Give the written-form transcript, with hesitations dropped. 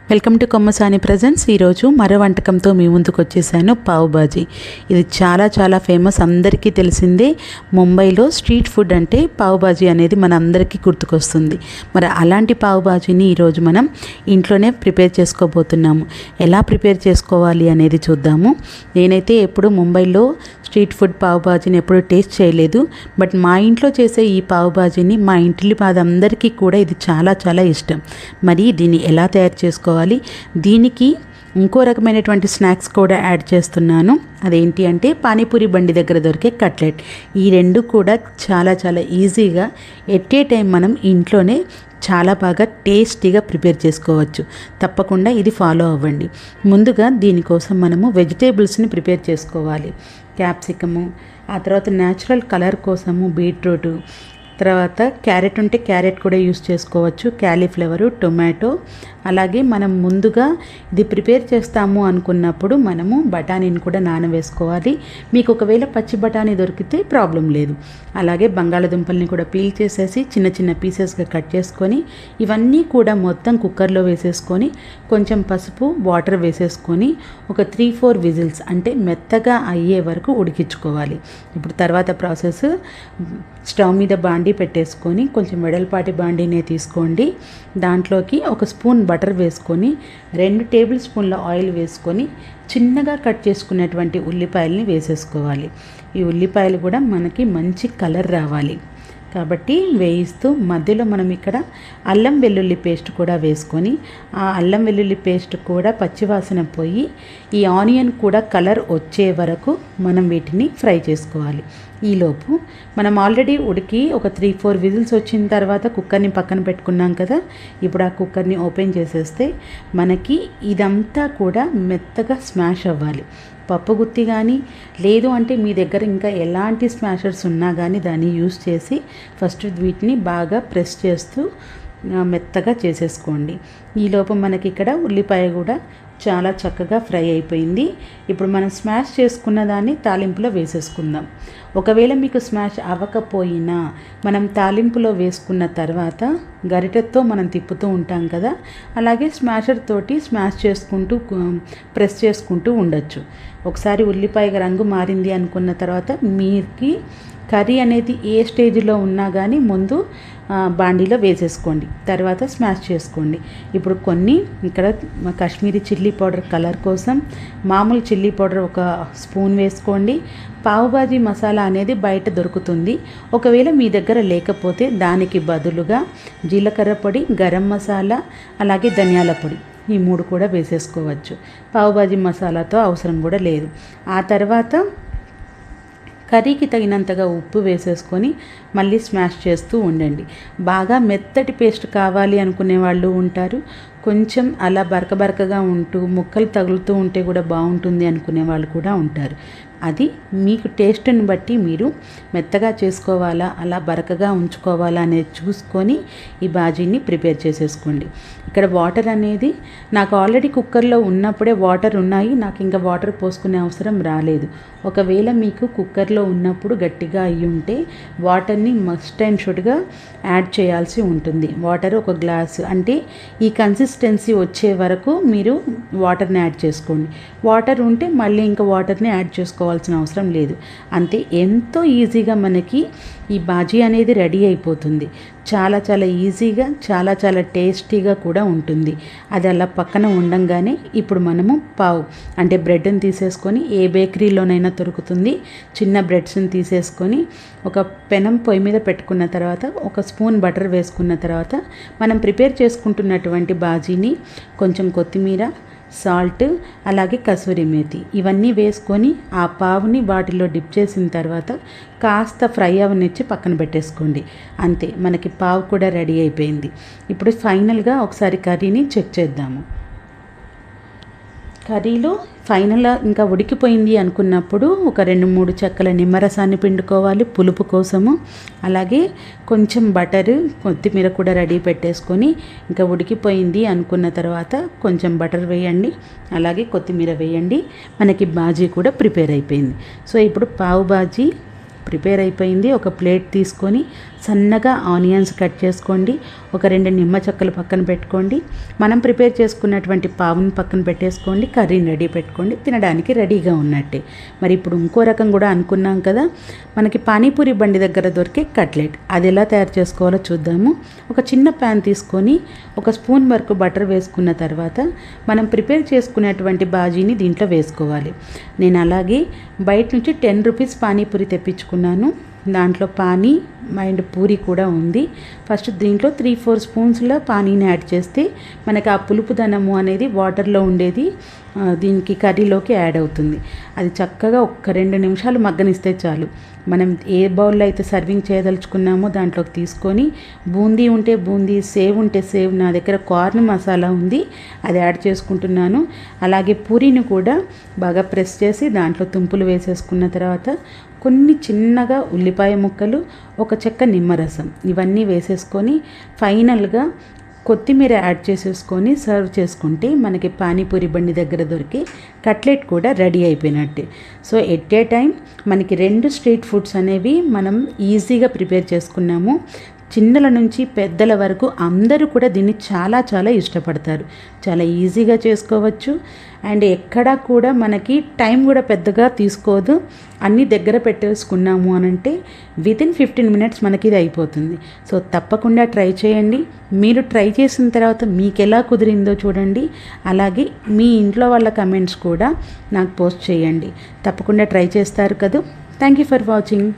Welcome to Kommasani presents. ఈరోజు మరో వంటకంతో మీ ముందుకు వచ్చేసాను, పావ్ బాజీ. ఇది చాలా చాలా ఫేమస్, అందరికీ తెలిసిందే. ముంబైలో స్ట్రీట్ ఫుడ్ అంటే పావ్ బాజీ అనేది మన అందరికీ గుర్తుకొస్తుంది. మరి అలాంటి పావ్ బాజీని ఈరోజు మనం ఇంట్లోనే ప్రిపేర్ చేసుకోబోతున్నాము. ఎలా ప్రిపేర్ చేసుకోవాలి అనేది చూద్దాము. నేనైతే ఎప్పుడు ముంబైలో స్ట్రీట్ ఫుడ్ పావ్ బాజీని ఎప్పుడు టేస్ట్ చేయలేదు. బట్ మా ఇంట్లో చేసే ఈ పావ్ బాజీని మా ఇంటి అందరికీ కూడా ఇది చాలా చాలా ఇష్టం. మరి దీన్ని ఎలా తయారు చేసుకోవాలి, దీనికి ఇంకో రకమైనటువంటి స్నాక్స్ కూడా యాడ్ చేస్తున్నాను. అదేంటి అంటే పానీపూరి బండి దగ్గర దొరికే కట్లెట్. ఈ రెండు కూడా చాలా చాలా ఈజీగా ఎట్ ఏ టైం మనం ఇంట్లోనే చాలా బాగా టేస్టీగా ప్రిపేర్ చేసుకోవచ్చు. తప్పకుండా ఇది ఫాలో అవ్వండి. ముందుగా దీనికోసం మనము వెజిటేబుల్స్ని ప్రిపేర్ చేసుకోవాలి. క్యాప్సికము, ఆ తర్వాత న్యాచురల్ కలర్ కోసము బీట్రూటు, తర్వాత క్యారెట్ ఉంటే క్యారెట్ కూడా యూస్ చేసుకోవచ్చు, క్యాలీఫ్లవరు, టొమాటో. అలాగే మనం ముందుగా ఇది ప్రిపేర్ చేస్తాము అనుకున్నప్పుడు మనము బఠానీని కూడా నానవేసుకోవాలి. మీకు ఒకవేళ పచ్చి బఠానీ దొరికితే ప్రాబ్లం లేదు. అలాగే బంగాళదుంపల్ని కూడా పీల్ చేసేసి చిన్న చిన్న పీసెస్గా కట్ చేసుకొని ఇవన్నీ కూడా మొత్తం కుక్కర్లో వేసేసుకొని కొంచెం పసుపు, వాటర్ వేసేసుకొని ఒక 3-4 విజిల్స్ అంటే మెత్తగా అయ్యే వరకు ఉడికించుకోవాలి. ఇప్పుడు తర్వాత ప్రాసెస్, స్టవ్ మీద బాండీ పెట్టేసుకొని కొంచెం వెడల్పాటి బాండీనే తీసుకోండి. దాంట్లోకి ఒక స్పూన్ బటర్ వేసుకొని 2 టేబుల్ స్పూన్ల ఆయిల్ వేసుకొని చిన్నగా కట్ చేసుకున్నటువంటి ఉల్లిపాయలని వేసేసుకోవాలి. ఈ ఉల్లిపాయలు కూడా మనకి మంచి కలర్ రావాలి కాబట్టి వేయిస్తూ మధ్యలో మనం ఇక్కడ అల్లం వెల్లుల్లి పేస్ట్ కూడా వేసుకొని ఆ అల్లం వెల్లుల్లి పేస్ట్ కూడా పచ్చివాసన పోయి ఈ ఆనియన్ కూడా కలర్ వచ్చే వరకు మనం వీటిని ఫ్రై చేసుకోవాలి. ఈలోపు మనం ఆల్రెడీ ఉడికి ఒక 3-4 విజిల్స్ వచ్చిన తర్వాత కుక్కర్ని పక్కన పెట్టుకున్నాం కదా. ఇప్పుడు ఆ కుక్కర్ని ఓపెన్ చేసేస్తే మనకి ఇదంతా కూడా మెత్తగా స్మాష్ అవ్వాలి. పప్పు గుత్తి కానీ లేదు అంటే మీ దగ్గర ఇంకా ఎలాంటి స్మాషర్స్ ఉన్నా కానీ దాన్ని యూస్ చేసి ఫస్ట్ వీటిని బాగా ప్రెస్ చేస్తూ మెత్తగా చేసేసుకోండి. ఈలోపు మనకి ఇక్కడ ఉల్లిపాయ కూడా చాలా చక్కగా ఫ్రై అయిపోయింది. ఇప్పుడు మనం స్మాష్ చేసుకున్న దాన్ని తాలింపులో వేసేసుకుందాం. ఒకవేళ మీకు స్మాష్ అవ్వకపోయినా మనం తాలింపులో వేసుకున్న తర్వాత గరిటెతో మనం తిప్పుతూ ఉంటాం కదా, అలాగే స్మాషర్ తోటి స్మాష్ చేసుకుంటూ ప్రెస్ చేసుకుంటూ ఉండొచ్చు. ఒకసారి ఉల్లిపాయ రంగు మారింది అనుకున్న తర్వాత మీకి కర్రీ అనేది ఏ స్టేజ్లో ఉన్నా కానీ ముందు బాండీలో వేసేసుకోండి, తర్వాత స్మాష్ చేసుకోండి. ఇప్పుడు కొన్ని ఇక్కడ కాశ్మీరీ చిల్లీ పౌడర్ కలర్ కోసం మామూలు చిల్లీ పౌడర్ ఒక స్పూన్ వేసుకోండి. పావు బాజీ మసాలా అనేది బయట దొరుకుతుంది. ఒకవేళ మీ దగ్గర లేకపోతే దానికి బదులుగా జీలకర్ర పొడి, గరం మసాలా, అలాగే ధనియాల పొడి ఈ 3 కూడా వేసేసుకోవచ్చు. పావు బాజీ మసాలాతో అవసరం కూడా లేదు. ఆ తర్వాత కర్రీకి తగినంతగా ఉప్పు వేసేసుకొని మళ్ళీ స్మాష్ చేస్తూ ఉండండి. బాగా మెత్తటి పేస్ట్ కావాలి అనుకునే వాళ్ళు ఉంటారు, కొంచెం అలా బరకగా ఉంటూ ముక్కలు తగులుతూ ఉంటే కూడా బాగుంటుంది అనుకునే వాళ్ళు కూడా ఉంటారు. అది మీకు టేస్ట్ని బట్టి మీరు మెత్తగా చేసుకోవాలా అలా బరకగా ఉంచుకోవాలా అనేది చూసుకొని ఈ బాజీని ప్రిపేర్ చేసేసుకోండి. ఇక్కడ వాటర్ అనేది నాకు ఆల్రెడీ కుక్కర్లో ఉన్నప్పుడే వాటర్ ఉన్నాయి, నాకు ఇంకా వాటర్ పోసుకునే అవసరం రాలేదు. ఒకవేళ మీకు కుక్కర్లో ఉన్నప్పుడు గట్టిగా అయ్యి ఉంటే వాటర్ని మస్ట్ అండ్ షుడ్గా యాడ్ చేయాల్సి ఉంటుంది. వాటర్ ఒక గ్లాసు అంటే ఈ కన్సిస్టెన్సీ వచ్చే వరకు మీరు వాటర్ని యాడ్ చేసుకోండి. వాటర్ ఉంటే మళ్ళీ ఇంకా వాటర్ని యాడ్ చేసుకోవాల్సిన అవసరం లేదు. అంతే, ఎంతో ఈజీగా మనకి ఈ బాజీ అనేది రెడీ అయిపోతుంది. చాలా చాలా ఈజీగా చాలా చాలా టేస్టీగా కూడా ఉంటుంది. అది అలా పక్కన ఉండంగానే ఇప్పుడు మనము పావు అంటే బ్రెడ్ని తీసేసుకొని ఏ బేకరీలోనైనా దొరుకుతుంది, చిన్న బ్రెడ్స్ని తీసేసుకొని ఒక పెనం పొయ్యి మీద పెట్టుకున్న తర్వాత ఒక స్పూన్ బటర్ వేసుకున్న తర్వాత మనం ప్రిపేర్ చేసుకుంటున్నటువంటి బాజీని కొంచెం కొత్తిమీర, సాల్ట్, అలాగే కసూరి మేతి ఇవన్నీ వేసుకొని ఆ పావుని వాటిలో డిప్ చేసిన తర్వాత కాస్త ఫ్రై అవనిచ్చి పక్కన పెట్టేసుకోండి. అంతే, మనకి పావు కూడా రెడీ అయిపోయింది. ఇప్పుడు ఫైనల్గా ఒకసారి కర్రీని చెక్ చేద్దాము. కర్రీలో ఫైనల్గా ఇంకా ఉడికిపోయింది అనుకున్నప్పుడు ఒక 2-3 చెక్కల నిమ్మరసాన్ని పిండుకోవాలి పులుపు కోసము. అలాగే కొంచెం బటరు, కొత్తిమీర కూడా రెడీ పెట్టేసుకొని ఇంకా ఉడికిపోయింది అనుకున్న తర్వాత కొంచెం బటర్ వేయండి, అలాగే కొత్తిమీర వేయండి. మనకి బాజీ కూడా ప్రిపేర్ అయిపోయింది. సో ఇప్పుడు పావు బాజీ ప్రిపేర్ అయిపోయింది. ఒక ప్లేట్ తీసుకొని సన్నగా ఆనియన్స్ కట్ చేసుకోండి. ఒక 2 నిమ్మ చెక్కలు పక్కన పెట్టుకోండి. మనం ప్రిపేర్ చేసుకున్నటువంటి పావుని పక్కన పెట్టేసుకోండి. కర్రీని రెడీ పెట్టుకోండి. తినడానికి రెడీగా ఉన్నట్టే. మరి ఇప్పుడు ఇంకో రకం కూడా అనుకున్నాం కదా, మనకి పానీపూరి బండి దగ్గర దొరికే కట్లెట్, అది ఎలా తయారు చేసుకోవాలో చూద్దాము. ఒక చిన్న ప్యాన్ తీసుకొని 1 స్పూన్ వరకు బటర్ వేసుకున్న తర్వాత మనం ప్రిపేర్ చేసుకునేటువంటి బాజీని దీంట్లో వేసుకోవాలి. నేను అలాగే బయట నుంచి 10 రూపీస్ పానీపూరి తెప్పించుకున్నాను. దాంట్లో పానీ అండ్ పూరి కూడా ఉంది. ఫస్ట్ దీంట్లో 3-4 స్పూన్స్లో పానీని యాడ్ చేస్తే మనకి ఆ పులుపుదనము అనేది వాటర్లో ఉండేది దీనికి కర్రీలోకి యాడ్ అవుతుంది. అది చక్కగా 1-2 నిమిషాలు మగ్గనిస్తే చాలు. మనం ఏ బౌల్లో అయితే సర్వింగ్ చేయదలుచుకున్నామో దాంట్లోకి తీసుకొని బూందీ ఉంటే బూందీ, సేవ్ ఉంటే సేవ్, నా దగ్గర కార్న్ మసాలా ఉంది, అది యాడ్ చేసుకుంటున్నాను. అలాగే పూరీని కూడా బాగా ప్రెస్ చేసి దాంట్లో తుంపులు వేసేసుకున్న తర్వాత కొన్ని చిన్నగా ఉల్లిపాయ ముక్కలు, 1 చెక్క నిమ్మరసం ఇవన్నీ వేసేసుకొని ఫైనల్గా కొత్తిమీర యాడ్ చేసేసుకొని సర్వ్ చేసుకుంటే మనకి పానీపూరి బండి దగ్గర దొరికి కట్లెట్ కూడా రెడీ అయిపోయినట్టే. సో ఎట్ ఏ టైం మనకి 2 స్ట్రీట్ ఫుడ్స్ అనేవి మనం ఈజీగా ప్రిపేర్ చేసుకున్నాము. చిన్నల నుంచి పెద్దల వరకు అందరూ కూడా దీన్ని చాలా చాలా ఇష్టపడతారు. చాలా ఈజీగా చేసుకోవచ్చు అండ్ ఎక్కడా కూడా మనకి టైం కూడా పెద్దగా తీసుకోదు. అన్నీ దగ్గర పెట్టేసుకున్నాము అనంటే వితిన్ 15 మినిట్స్ మనకి ఇది అయిపోతుంది. సో తప్పకుండా ట్రై చేయండి. మీరు ట్రై చేసిన తర్వాత మీకు ఎలా కుదిరిందో చూడండి. అలాగే మీ ఇంట్లో వాళ్ళ కమెంట్స్ కూడా నాకు పోస్ట్ చేయండి. తప్పకుండా ట్రై చేస్తారు కదా. Thank you for watching.